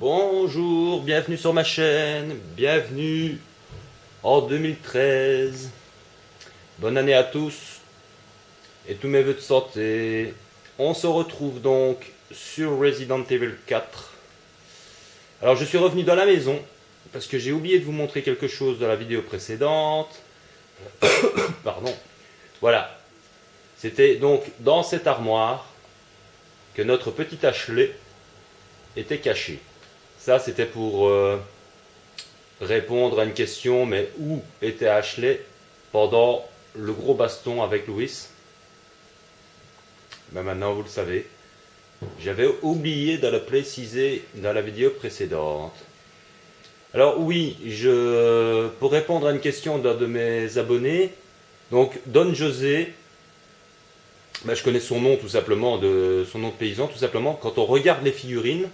Bonjour, bienvenue sur ma chaîne, bienvenue en 2013. Bonne année à tous et tous mes voeux de santé. On se retrouve donc sur Resident Evil 4. Alors je suis revenu dans la maison parce que j'ai oublié de vous montrer quelque chose dans la vidéo précédente. Pardon. Voilà. C'était donc dans cette armoire que notre petit Ashley était caché. Ça, c'était pour répondre à une question, mais où était Ashley pendant le gros baston avec Louis? Ben maintenant, vous le savez. J'avais oublié de le préciser dans la vidéo précédente. Alors oui, pour répondre à une question d'un de mes abonnés, donc Don José, ben, je connais son nom tout simplement, son nom de paysan, tout simplement, quand on regarde les figurines,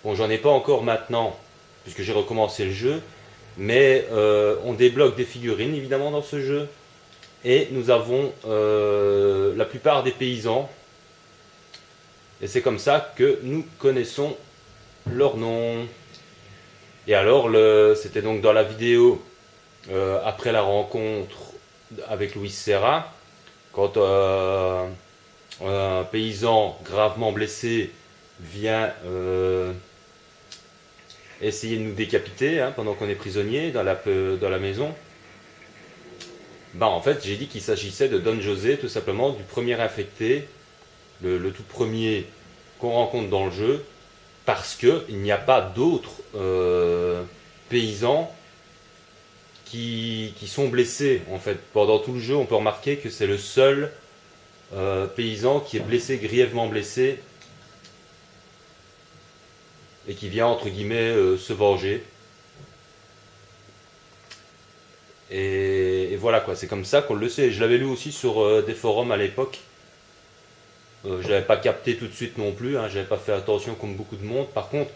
bon j'en ai pas encore maintenant, puisque j'ai recommencé le jeu, mais on débloque des figurines évidemment dans ce jeu, et nous avons la plupart des paysans, et c'est comme ça que nous connaissons leur nom. Et alors, c'était donc dans la vidéo après la rencontre avec Luis Serra, quand un paysan gravement blessé vient essayer de nous décapiter pendant qu'on est prisonnier dans la maison. Bah, en fait, j'ai dit qu'il s'agissait de Don José, tout simplement, du premier infecté, le tout premier qu'on rencontre dans le jeu, parce qu'il n'y a pas d'autres paysans qui sont blessés en fait. Pendant tout le jeu, on peut remarquer que c'est le seul paysan qui est blessé, grièvement blessé, et qui vient entre guillemets se venger. Et voilà quoi, c'est comme ça qu'on le sait. Je l'avais lu aussi sur des forums à l'époque. Je n'avais pas capté tout de suite non plus, hein, j'avais pas fait attention comme beaucoup de monde. Par contre,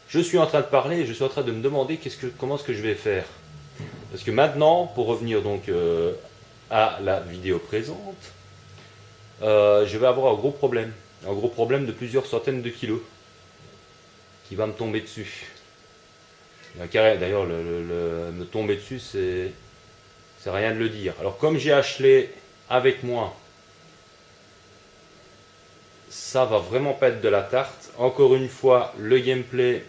je suis en train de parler et je suis en train de me demander comment est-ce que je vais faire. Parce que maintenant, pour revenir donc à la vidéo présente, je vais avoir un gros problème. Un gros problème de plusieurs centaines de kilos qui va me tomber dessus. D'ailleurs, me tomber dessus, c'est rien de le dire. Alors comme j'ai Ashley avec moi, ça va vraiment pas être de la tarte. Encore une fois, le gameplay,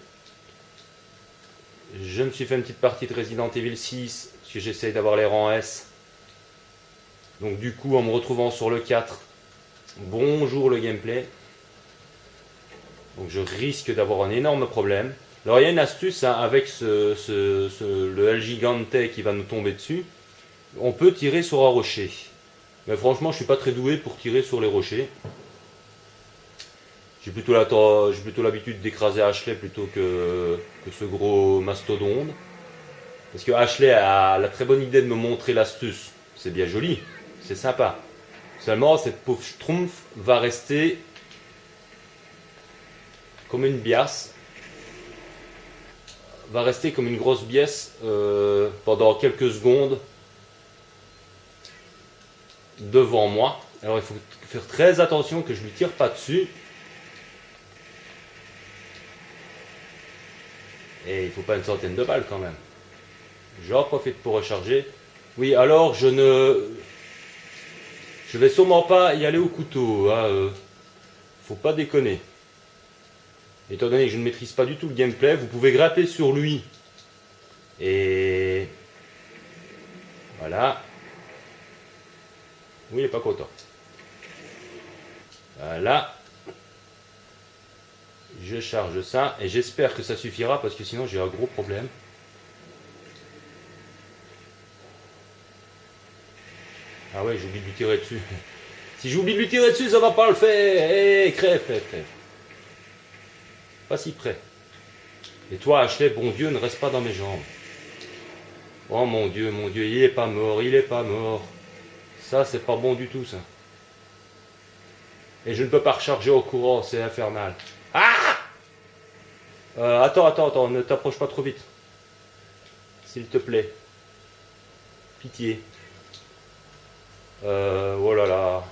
je me suis fait une petite partie de Resident Evil 6, parce que j'essaye d'avoir les rangs S. Donc du coup, en me retrouvant sur le 4, bonjour le gameplay. Donc je risque d'avoir un énorme problème. Alors il y a une astuce avec le El Gigante qui va nous tomber dessus. On peut tirer sur un rocher. Mais franchement, je suis pas très doué pour tirer sur les rochers. J'ai plutôt l'habitude d'écraser Ashley plutôt que ce gros mastodonte. Parce que Ashley a la très bonne idée de me montrer l'astuce. C'est bien joli, c'est sympa. Seulement, cette pauvre schtroumpf va rester comme une biasse. Va rester comme une grosse biasse pendant quelques secondes devant moi. Alors il faut faire très attention que je ne lui tire pas dessus. Et il faut pas une centaine de balles quand même. J'en profite pour recharger. Oui, alors je vais sûrement pas y aller au couteau. Faut pas déconner. Étant donné que je ne maîtrise pas du tout le gameplay, vous pouvez grimper sur lui. Et voilà. Oui, il n'est pas content. Voilà. Je charge ça et j'espère que ça suffira parce que sinon j'ai un gros problème. Ah ouais, j'oublie de lui tirer dessus. Si j'oublie de lui tirer dessus, ça va pas le faire. Crève. Pas si près. Et toi, Ashley, bon Dieu, ne reste pas dans mes jambes. Oh mon Dieu, il est pas mort. Ça, c'est pas bon du tout, ça. Et je ne peux pas recharger au courant, c'est infernal. Ah Attends, ne t'approche pas trop vite. S'il te plaît. Pitié. Oh là là.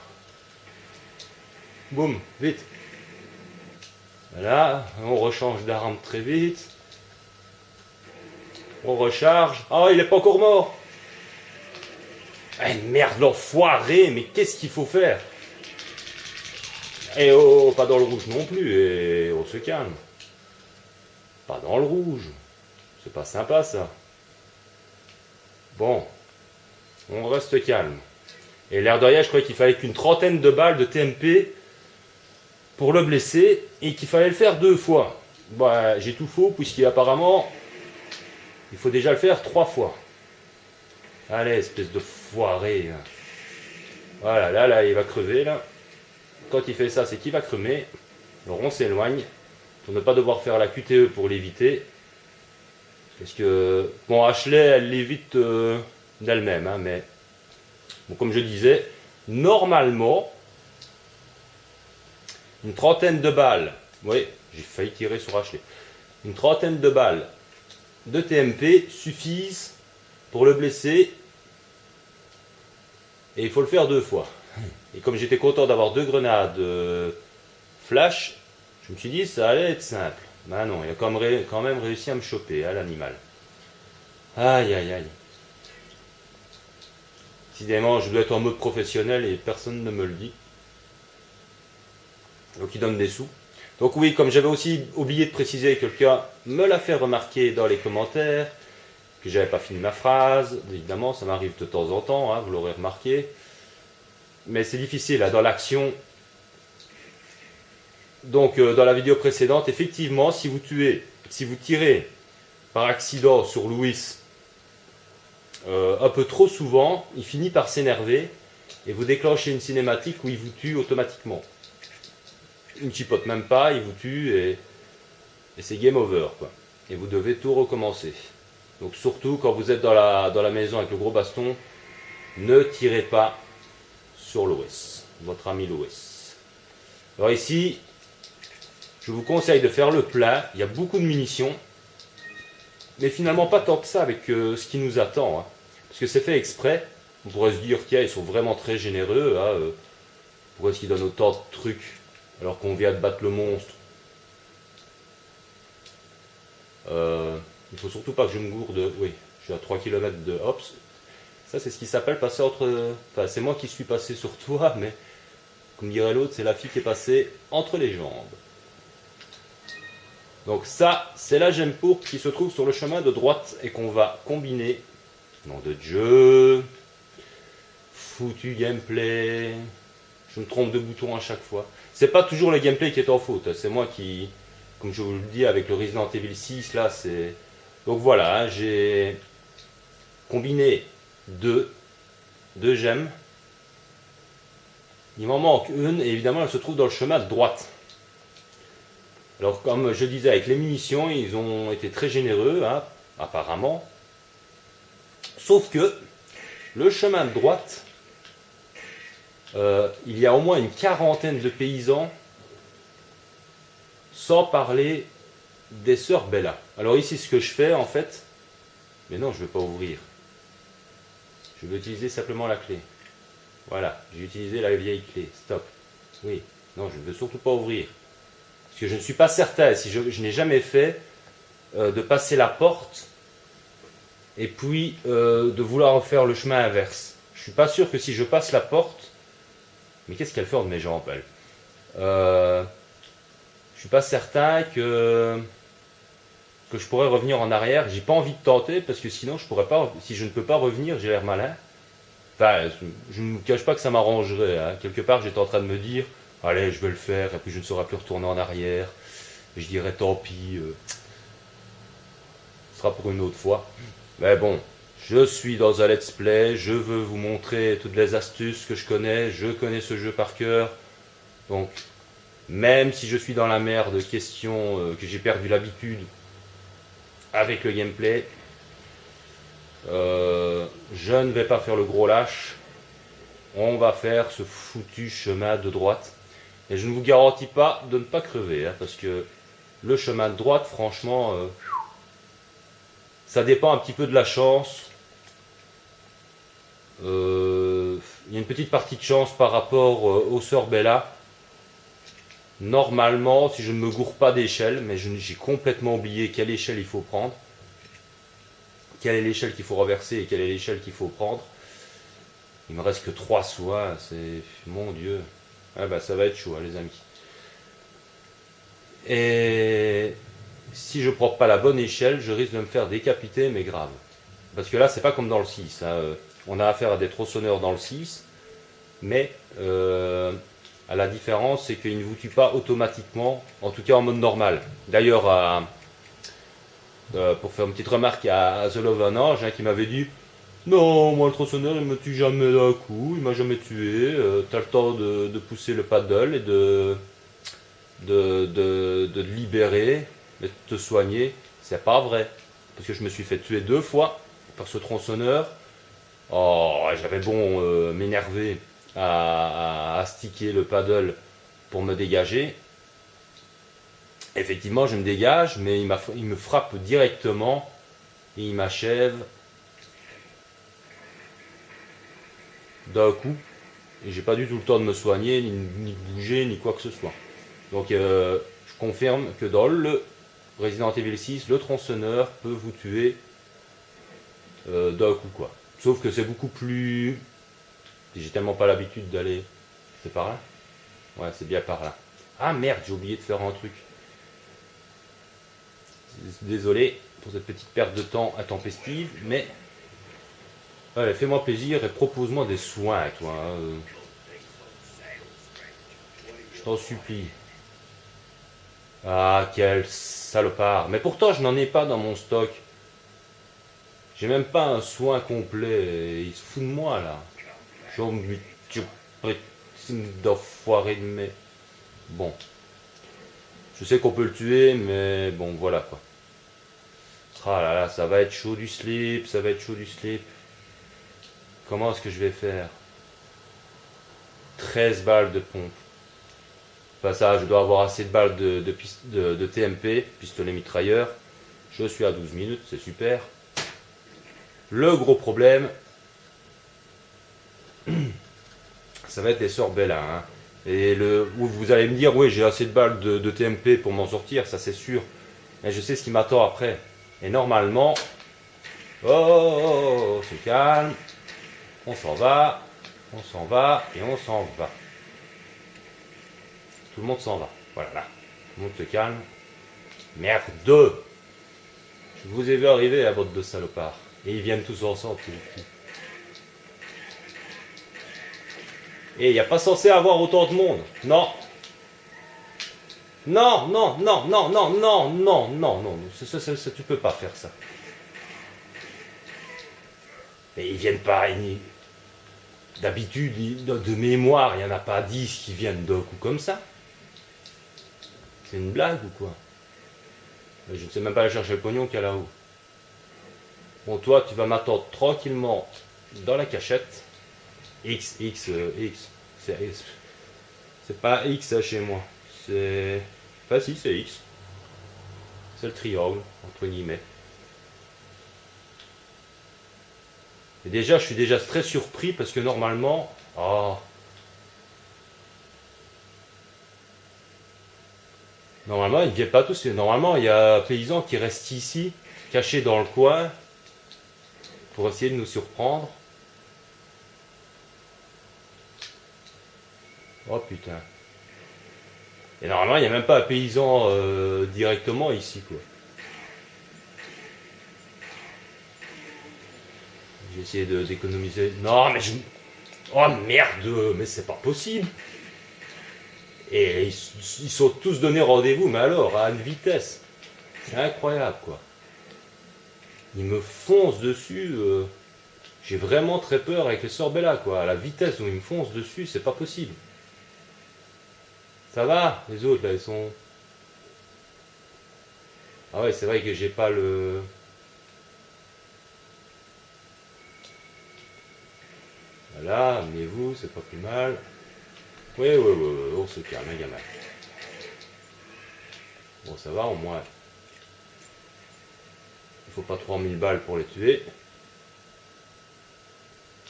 Boum, vite. Voilà, on rechange d'arme très vite. On recharge. Ah, il est pas encore mort. Eh merde, l'enfoiré, mais qu'est-ce qu'il faut faire? Et oh, pas dans le rouge non plus, et on se calme. Pas dans le rouge. C'est pas sympa ça. Bon, on reste calme. Et l'air de rien, je croyais qu'il fallait qu'une trentaine de balles de TMP pour le blesser et qu'il fallait le faire 2 fois. Bah, j'ai tout faux puisqu'apparemment, il faut déjà le faire 3 fois. Allez, espèce de foiré. Voilà, là, il va crever là. Quand il fait ça, c'est qu'il va crever. Alors on s'éloigne pour ne pas devoir faire la QTE pour l'éviter. Parce que, bon, Ashley, elle l'évite d'elle-même, hein, mais bon, comme je disais, normalement, une trentaine de balles, oui, j'ai failli tirer sur Ashley, une trentaine de balles de TMP suffisent pour le blesser, et il faut le faire 2 fois. Et comme j'étais content d'avoir 2 grenades flash, je me suis dit ça allait être simple. Ben non, il a quand même réussi à me choper, hein, l'animal. Aïe aïe aïe. Décidément, je dois être en mode professionnel et personne ne me le dit. Donc il donne des sous. Donc oui, comme j'avais aussi oublié de préciser, quelqu'un me l'a fait remarquer dans les commentaires, que j'avais pas fini ma phrase. Évidemment, ça m'arrive de temps en temps, hein, vous l'aurez remarqué. Mais c'est difficile, là, dans l'action. Donc dans la vidéo précédente, effectivement, si vous tirez par accident sur Louis un peu trop souvent, il finit par s'énerver et vous déclenchez une cinématique où il vous tue automatiquement. Il ne chipote même pas, il vous tue et c'est game over, quoi. Et vous devez tout recommencer. Donc surtout quand vous êtes dans la maison avec le gros baston, ne tirez pas sur Louis, votre ami Louis. Alors ici, je vous conseille de faire le plein, il y a beaucoup de munitions, mais finalement pas tant que ça avec ce qui nous attend, hein. Parce que c'est fait exprès. On pourrait se dire qu'ils sont vraiment très généreux, hein, pourquoi est-ce qu'ils donnent autant de trucs alors qu'on vient de battre le monstre. Il faut surtout pas que je me gourde. Oui, je suis à 3 km de Hops. Ça, c'est ce qui s'appelle passer entre. Enfin, c'est moi qui suis passé sur toi, mais comme dirait l'autre, c'est la fille qui est passée entre les jambes. Donc, ça, c'est la gemme pourpre qui se trouve sur le chemin de droite et qu'on va combiner. Nom de Dieu. Foutu gameplay. Je me trompe de bouton à chaque fois. C'est pas toujours le gameplay qui est en faute. C'est moi qui, comme je vous le dis avec le Resident Evil 6, là, c'est. Donc voilà, hein, j'ai combiné deux gemmes. Il m'en manque une, et évidemment, elle se trouve dans le chemin de droite. Alors, comme je disais, avec les munitions, ils ont été très généreux, hein, apparemment. Sauf que le chemin de droite, il y a au moins une quarantaine de paysans, sans parler des sœurs Bella. Alors ici, ce que je fais, en fait, mais non, je ne vais pas ouvrir. Je vais utiliser simplement la clé. Voilà, j'ai utilisé la vieille clé. Stop. Oui, non, je ne veux surtout pas ouvrir. Parce que je ne suis pas certain, si je n'ai jamais fait, de passer la porte et puis de vouloir faire le chemin inverse. Je ne suis pas sûr que si je passe la porte... Mais qu'est-ce qu'elle fait de mes jambes, elle? Je suis pas certain que je pourrais revenir en arrière. J'ai pas envie de tenter parce que sinon je pourrais pas. Si je ne peux pas revenir, j'ai l'air malin. Enfin, je ne me cache pas que ça m'arrangerait, hein. Quelque part, j'étais en train de me dire, allez, je vais le faire et puis je ne saurai plus retourner en arrière. Et je dirais tant pis, ce sera pour une autre fois. Mais bon, je suis dans un let's play, je veux vous montrer toutes les astuces que je connais ce jeu par cœur. Donc, même si je suis dans la merde, question que j'ai perdu l'habitude avec le gameplay, je ne vais pas faire le gros lâche. On va faire ce foutu chemin de droite. Et je ne vous garantis pas de ne pas crever, hein, parce que le chemin de droite, franchement, ça dépend un petit peu de la chance. Il y a une petite partie de chance par rapport aux sœurs Bella. Normalement, si je ne me gourre pas d'échelle, mais j'ai complètement oublié quelle échelle il faut prendre, quelle est l'échelle qu'il faut renverser et quelle est l'échelle qu'il faut prendre. Il me reste que 3 soins, c'est... Mon Dieu. Ah bah ça va être chaud, hein, les amis. Et si je prends pas la bonne échelle, je risque de me faire décapiter, mais grave. Parce que là, c'est pas comme dans le 6. Hein. On a affaire à des tronçonneurs dans le 6, mais à la différence, c'est qu'ils ne vous tuent pas automatiquement, en tout cas en mode normal. D'ailleurs, pour faire une petite remarque à The Love Ange, hein, qui m'avait dit non, moi le tronçonneur il me tue jamais d'un coup, il m'a jamais tué, t'as le temps de pousser le paddle et de te libérer, de te soigner. C'est pas vrai. Parce que je me suis fait tuer 2 fois par ce tronçonneur. Oh, j'avais bon m'énerver à sticker le paddle pour me dégager. Effectivement, je me dégage, mais il me frappe directement et il m'achève d'un coup. Et j'ai pas du tout le temps de me soigner, ni de bouger, ni quoi que ce soit. Donc, je confirme que dans le Resident Evil 6, le tronçonneur peut vous tuer d'un coup, quoi. Sauf que c'est beaucoup plus... J'ai tellement pas l'habitude d'aller... C'est par là? Ouais, c'est bien par là. Ah merde, j'ai oublié de faire un truc. Désolé pour cette petite perte de temps intempestive, mais... Allez, fais-moi plaisir et propose-moi des soins, toi. Je t'en supplie. Ah, quel salopard. Mais pourtant, je n'en ai pas dans mon stock. J'ai même pas un soin complet. Il se fout de moi, là. Je d'enfoiré de mes... Bon. Je sais qu'on peut le tuer, mais bon, voilà, quoi. Ah là là, ça va être chaud du slip, ça va être chaud du slip. Comment est-ce que je vais faire? 13 balles de pompe. Enfin ça, je dois avoir assez de balles de TMP, pistolet mitrailleur. Je suis à 12 minutes, c'est super. Le gros problème, ça va être les sorbets-là. Hein. Et vous allez me dire, oui, j'ai assez de balles de TMP pour m'en sortir, ça c'est sûr. Mais je sais ce qui m'attend après. Et normalement, oh, c'est calme. On s'en va, on s'en va et on s'en va. Tout le monde s'en va. Voilà, là. Tout le monde se calme. Merde. Je vous ai vu arriver à bord de salopards. Et ils viennent tous ensemble. Et il n'y a pas censé avoir autant de monde. Non. Non, non, non, non, non, non, non, non, non. Tu peux pas faire ça. Et ils viennent pas. D'habitude, de mémoire, il n'y en a pas 10 qui viennent d'un coup comme ça. C'est une blague ou quoi? Je ne sais même pas aller chercher le pognon qu'il y a là-haut. Bon, toi, tu vas m'attendre tranquillement dans la cachette. X. C'est pas X chez moi. C'est... Enfin si, c'est X. C'est le triangle, entre guillemets. Et déjà, je suis déjà très surpris parce que normalement... Oh, normalement, ils ne viennent pas tous. Normalement, il y a un paysan qui reste ici, caché dans le coin, pour essayer de nous surprendre. Oh putain. Et normalement, il n'y a même pas un paysan directement ici, quoi. J'ai essayé d'économiser. Non, mais je... Oh merde, mais c'est pas possible. Et ils sont tous donnés rendez-vous, mais alors, à une vitesse. C'est incroyable, quoi. Ils me foncent dessus. J'ai vraiment très peur avec les sorbets-là, quoi. À la vitesse où ils me foncent dessus, c'est pas possible. Ça va, les autres, là, ils sont... Ah ouais, c'est vrai que j'ai pas le... Voilà, amenez-vous, c'est pas plus mal. Oui, on se calme, les gamins. Bon, ça va, au moins. Il faut pas 3000 balles pour les tuer.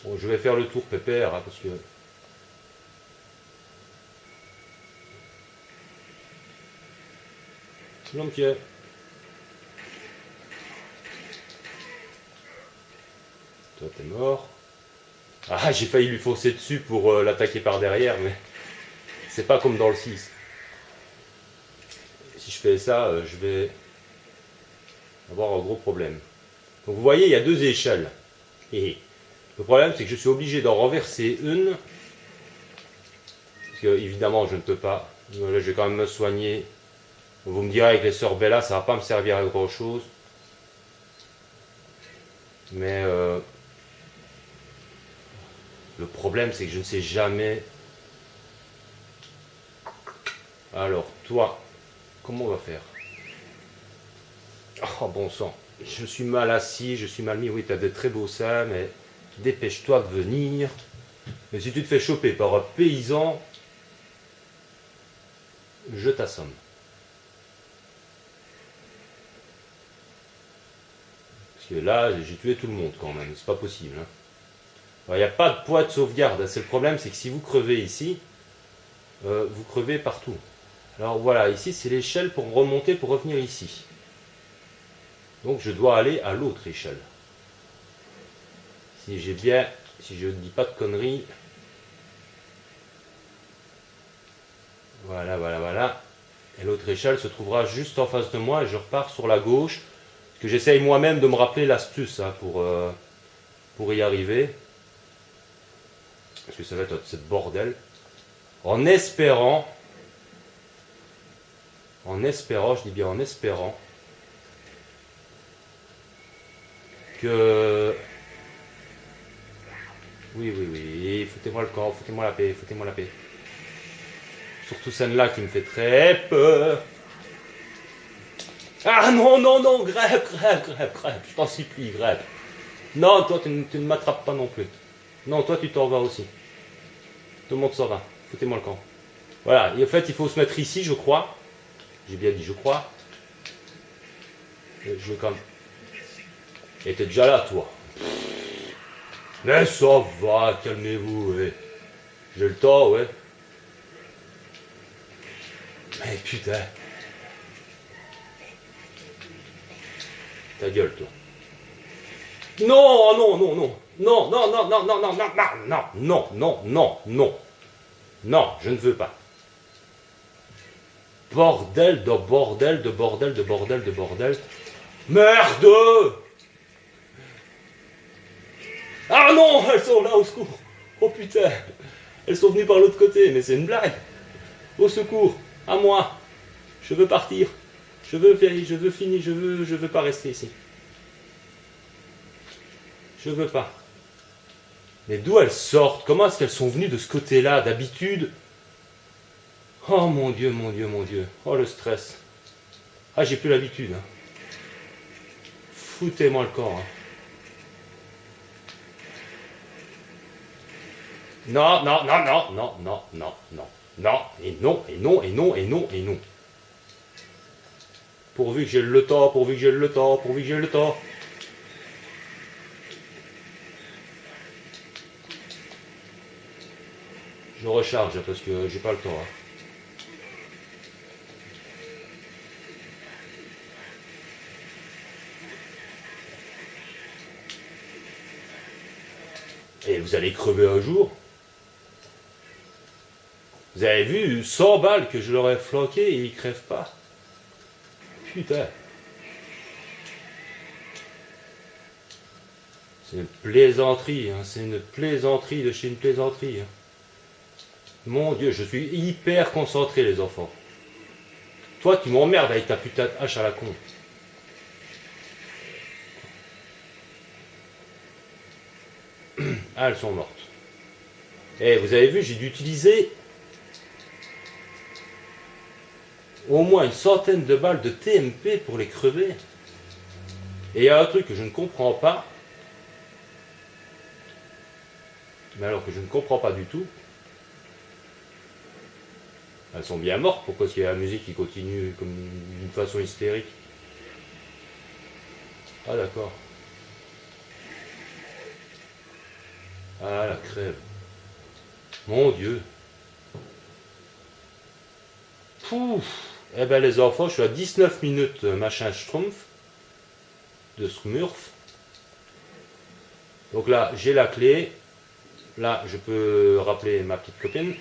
Bon, je vais faire le tour pépère, hein, parce que... Donc, toi, t'es mort. Ah, j'ai failli lui foncer dessus pour l'attaquer par derrière, mais c'est pas comme dans le 6. Si je fais ça, je vais avoir un gros problème. Donc vous voyez, il y a deux échelles. Et le problème, c'est que je suis obligé d'en renverser une. Parce que, évidemment, je ne peux pas. Là, je vais quand même me soigner. Vous me direz, avec les sœurs Bella, ça va pas me servir à grand chose. Mais le problème, c'est que je ne sais jamais. Alors, toi, comment on va faire? Oh, bon sang. Je suis mal assis, je suis mal mis. Oui, tu as de très beaux seins, mais dépêche-toi de venir. Mais si tu te fais choper par un paysan, je t'assomme. Parce que là, j'ai tué tout le monde quand même. C'est pas possible. Hein. Il n'y a pas de poids de sauvegarde. C'est le problème, c'est que si vous crevez ici, vous crevez partout. Alors voilà, ici c'est l'échelle pour remonter, pour revenir ici. Donc je dois aller à l'autre échelle. Si j'ai bien, si je ne dis pas de conneries. Voilà, voilà, voilà. Et l'autre échelle se trouvera juste en face de moi et je repars sur la gauche. Parce que j'essaye moi-même de me rappeler l'astuce hein, pour y arriver. Parce que ça va être ce bordel. En espérant, je dis bien en espérant, que... Oui, oui, oui, foutez-moi le camp, foutez-moi la paix, foutez-moi la paix. Surtout celle-là qui me fait très peur. Ah non, non, non, grève, grève, grève, grève, je t'en supplie, grève. Non, toi, tu ne m'attrapes pas non plus. Non, toi, tu t'en vas aussi. Tout le monde s'en va. Foutez-moi le camp. Voilà, et en fait, il faut se mettre ici, je crois. J'ai bien dit, je crois. Je veux quand même... Et t'es déjà là, toi. Mais ça va, calmez-vous, ouais. J'ai le temps, ouais. Mais putain. Ta gueule, toi. Non, non, non, non. Non, non, non, non, non, non, non, non, non, non, non, non. Non, je ne veux pas. Bordel de bordel de bordel de bordel de bordel. Merde! Ah non, elles sont là, au secours. Oh putain. Elles sont venues par l'autre côté, mais c'est une blague. Au secours, à moi. Je veux partir. Je veux finir, je veux pas rester ici. Je veux pas. Mais d'où elles sortent? Comment est-ce qu'elles sont venues de ce côté-là? D'habitude. Oh mon Dieu, mon Dieu, mon Dieu. Oh le stress. Ah, j'ai plus l'habitude. Hein. Foutez-moi le corps. Hein. Non, non, non, non, non, non, non, non. Non, et non, et non, et non, et non, et non. Pourvu que j'ai le temps, pourvu que j'ai le temps, pourvu que j'ai le temps. Je recharge parce que j'ai pas le temps. Hein. Et vous allez crever un jour. Vous avez vu 100 balles que je leur ai flanqué et ils crèvent pas. Putain. C'est une plaisanterie, hein. C'est une plaisanterie de chez une plaisanterie. Hein. Mon Dieu, je suis hyper concentré les enfants. Toi tu m'emmerdes avec ta putain de hache à la con. Ah, elles sont mortes. Eh, vous avez vu, j'ai dû utiliser au moins une centaine de balles de TMP pour les crever. Et il y a un truc que je ne comprends pas, mais alors que je ne comprends pas du tout. Elles sont bien mortes, pourquoi est-ce qu'il y a la musique qui continue comme d'une façon hystérique? Ah d'accord. Ah la crève. Mon Dieu. Pouf. Eh ben les enfants, je suis à 19 minutes machin Schtroumpf de Smurf. Donc là, j'ai la clé. Là, je peux rappeler ma petite copine.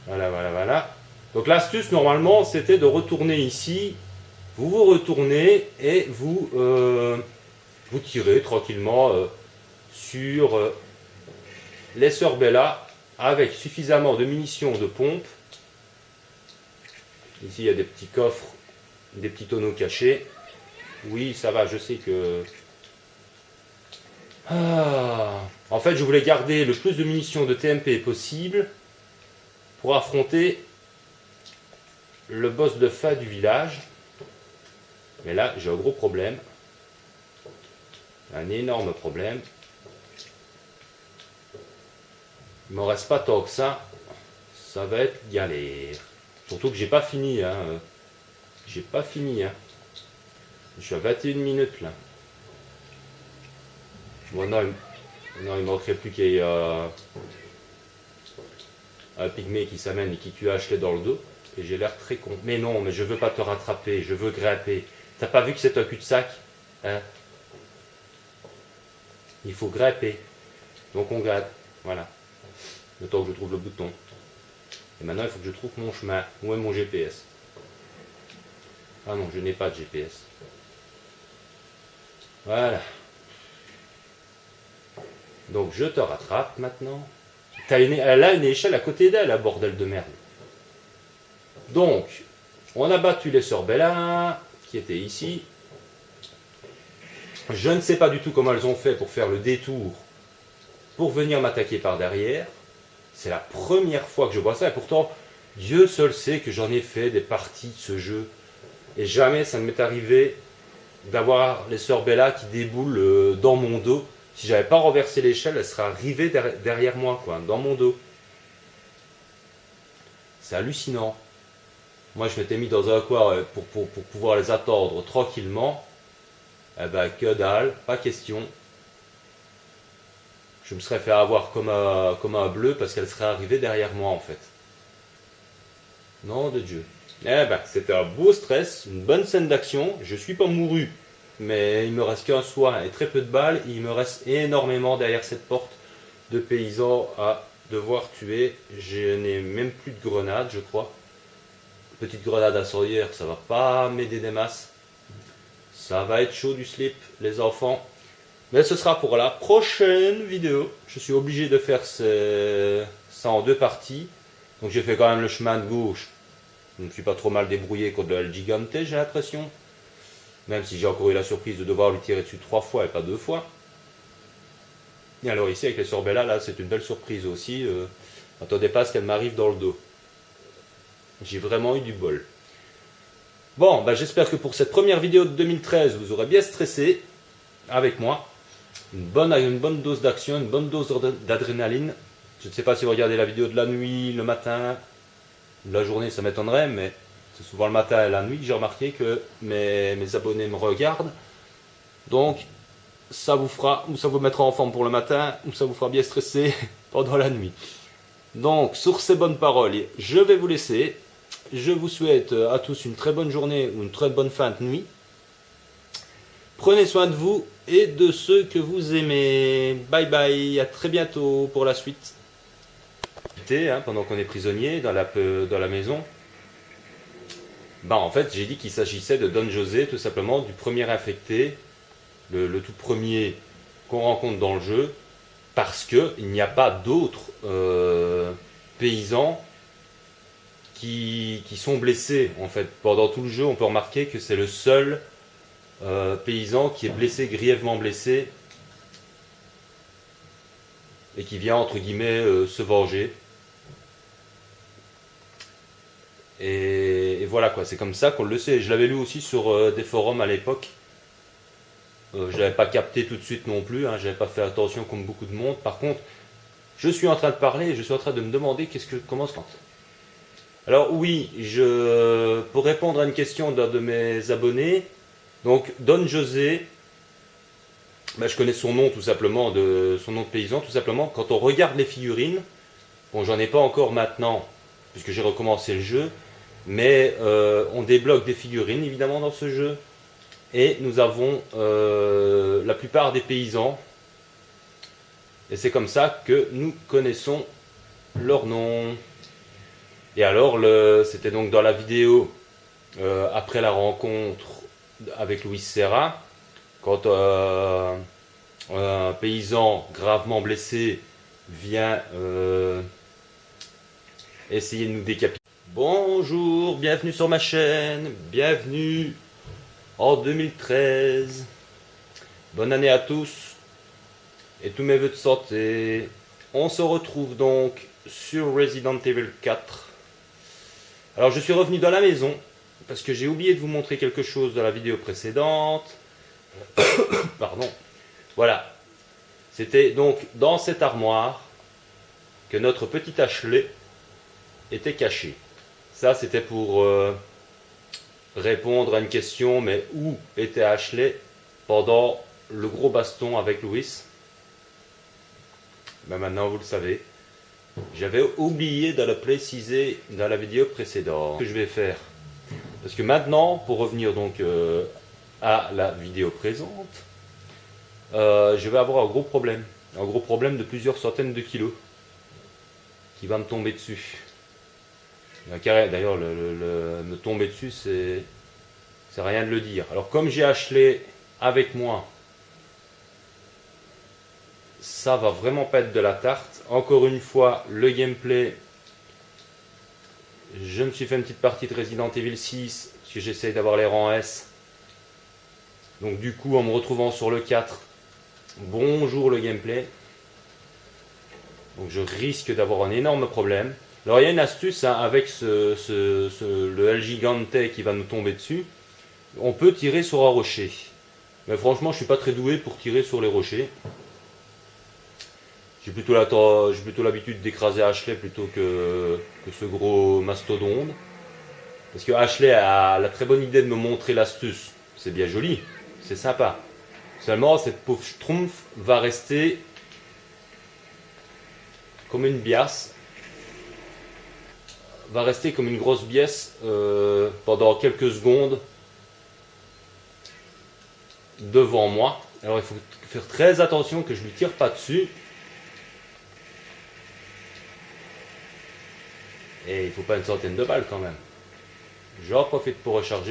Voilà, voilà, voilà. Donc l'astuce, normalement, c'était de retourner ici. Vous vous retournez et vous tirez tranquillement sur les sœurs Bella avec suffisamment de munitions de pompe. Ici, il y a des petits coffres, des petits tonneaux cachés. Oui, ça va, je sais que... En fait, je voulais garder le plus de munitions de TMP possible pour affronter le boss de fin du village. Mais là, j'ai un gros problème. Un énorme problème. Il m'en reste pas tant que ça. Ça va être galère. Surtout que j'ai pas fini. Hein. J'ai pas fini. Hein. Je suis à 21 minutes là. Bon, non, il ne manquerait plus qu'il y ait un pygmée qui s'amène et qui tue Ashley dans le dos. Et j'ai l'air très con. Mais non, mais je veux pas te rattraper. Je veux grimper. T'as pas vu que c'est un cul-de-sac, hein? Il faut grimper. Donc on grimpe. Voilà. Le temps que je trouve le bouton. Et maintenant, il faut que je trouve mon chemin. Où est mon GPS? Ah non, je n'ai pas de GPS. Voilà. Donc je te rattrape maintenant. Elle a une échelle à côté d'elle, la bordel de merde. Donc, on a battu les sœurs Bella, qui étaient ici. Je ne sais pas du tout comment elles ont fait pour faire le détour, pour venir m'attaquer par derrière. C'est la première fois que je vois ça, et pourtant, Dieu seul sait que j'en ai fait des parties de ce jeu. Et jamais ça ne m'est arrivé d'avoir les sœurs Bella qui déboulent dans mon dos. Si j'avais pas renversé l'échelle, elle serait arrivée derrière moi, quoi, dans mon dos. C'est hallucinant. Moi, je m'étais mis dans un coin pour pouvoir les attendre tranquillement. Eh ben, que dalle, pas question. Je me serais fait avoir comme un bleu parce qu'elle serait arrivée derrière moi, en fait. Nom de Dieu. Eh ben, c'était un beau stress, une bonne scène d'action. Je suis pas mouru. Mais il me reste qu'un soin et très peu de balles. Il me reste énormément derrière cette porte de paysans à devoir tuer. Je n'ai même plus de grenades, je crois. Petite grenade incendiaire, ça va pas m'aider des masses. Ça va être chaud du slip, les enfants. Mais ce sera pour la prochaine vidéo. Je suis obligé de faire ça en deux parties. Donc j'ai fait quand même le chemin de gauche. Je ne me suis pas trop mal débrouillé contre le Gigante, j'ai l'impression. Même si j'ai encore eu la surprise de devoir lui tirer dessus 3 fois et pas 2 fois. Et alors ici avec les sœurs Bella, là c'est une belle surprise aussi. Attendez pas à ce qu'elle m'arrive dans le dos. J'ai vraiment eu du bol. Bon, bah, j'espère que pour cette première vidéo de 2013, vous aurez bien stressé avec moi. Une bonne dose d'action, une bonne dose d'adrénaline. Je ne sais pas si vous regardez la vidéo de la nuit, le matin, la journée, ça m'étonnerait, mais c'est souvent le matin et la nuit que j'ai remarqué que mes abonnés me regardent. Donc, ça vous fera, ou ça vous mettra en forme pour le matin, ou ça vous fera bien stresser pendant la nuit. Donc, sur ces bonnes paroles, je vais vous laisser. Je vous souhaite à tous une très bonne journée ou une très bonne fin de nuit. Prenez soin de vous et de ceux que vous aimez. Bye bye, à très bientôt pour la suite. Pendant qu'on est prisonnier dans la maison, bah en fait j'ai dit qu'il s'agissait de Don José, tout simplement du premier infecté, le tout premier qu'on rencontre dans le jeu, parce qu'il n'y a pas d'autres paysans qui sont blessés. En fait, pendant tout le jeu, on peut remarquer que c'est le seul paysan qui est blessé, grièvement blessé, et qui vient entre guillemets se venger. Et voilà quoi, c'est comme ça qu'on le sait. Je l'avais lu aussi sur des forums à l'époque. Je l'avais pas capté tout de suite non plus, hein, j'avais pas fait attention comme beaucoup de monde. Par contre, je suis en train de parler et je suis en train de me demander comment se passe. Alors oui, pour répondre à une question d'un de mes abonnés, donc Don José, ben, je connais son nom tout simplement, son nom de paysan, tout simplement. Quand on regarde les figurines, bon j'en ai pas encore maintenant, puisque j'ai recommencé le jeu. Mais on débloque des figurines évidemment dans ce jeu. Et nous avons la plupart des paysans. Et c'est comme ça que nous connaissons leur nom. Et alors, c'était donc dans la vidéo, après la rencontre avec Luis Serra, quand un paysan gravement blessé vient essayer de nous décapiter. Bonjour, bienvenue sur ma chaîne, bienvenue en 2013. Bonne année à tous et tous mes voeux de santé. On se retrouve donc sur Resident Evil 4. Alors je suis revenu dans la maison parce que j'ai oublié de vous montrer quelque chose dans la vidéo précédente. Pardon. Voilà. C'était donc dans cette armoire que notre petit Ashley était caché. Ça c'était pour répondre à une question, mais où était Ashley pendant le gros baston avec Louis? Ben maintenant vous le savez. J'avais oublié de le préciser dans la vidéo précédente. Ce que je vais faire, parce que maintenant, pour revenir donc à la vidéo présente, je vais avoir un gros problème de plusieurs centaines de kilos qui va me tomber dessus. D'ailleurs, me tomber dessus, c'est rien de le dire. Alors comme j'ai Ashley avec moi, ça va vraiment pas être de la tarte. Encore une fois, le gameplay, je me suis fait une petite partie de Resident Evil 6 parce que j'essaye d'avoir les rangs S. Donc du coup, en me retrouvant sur le 4, bonjour le gameplay. Donc je risque d'avoir un énorme problème. Alors il y a une astuce hein, avec le El Gigante qui va nous tomber dessus. On peut tirer sur un rocher. Mais franchement, je suis pas très doué pour tirer sur les rochers. J'ai plutôt l'habitude d'écraser Ashley plutôt que ce gros mastodonte. Parce que Ashley a la très bonne idée de me montrer l'astuce. C'est bien joli, c'est sympa. Seulement, cette pauvre schtroumpf va rester comme une biasse. Va rester comme une grosse biasse pendant quelques secondes devant moi. Alors il faut faire très attention que je ne lui tire pas dessus. Et il ne faut pas une centaine de balles quand même. J'en profite pour recharger.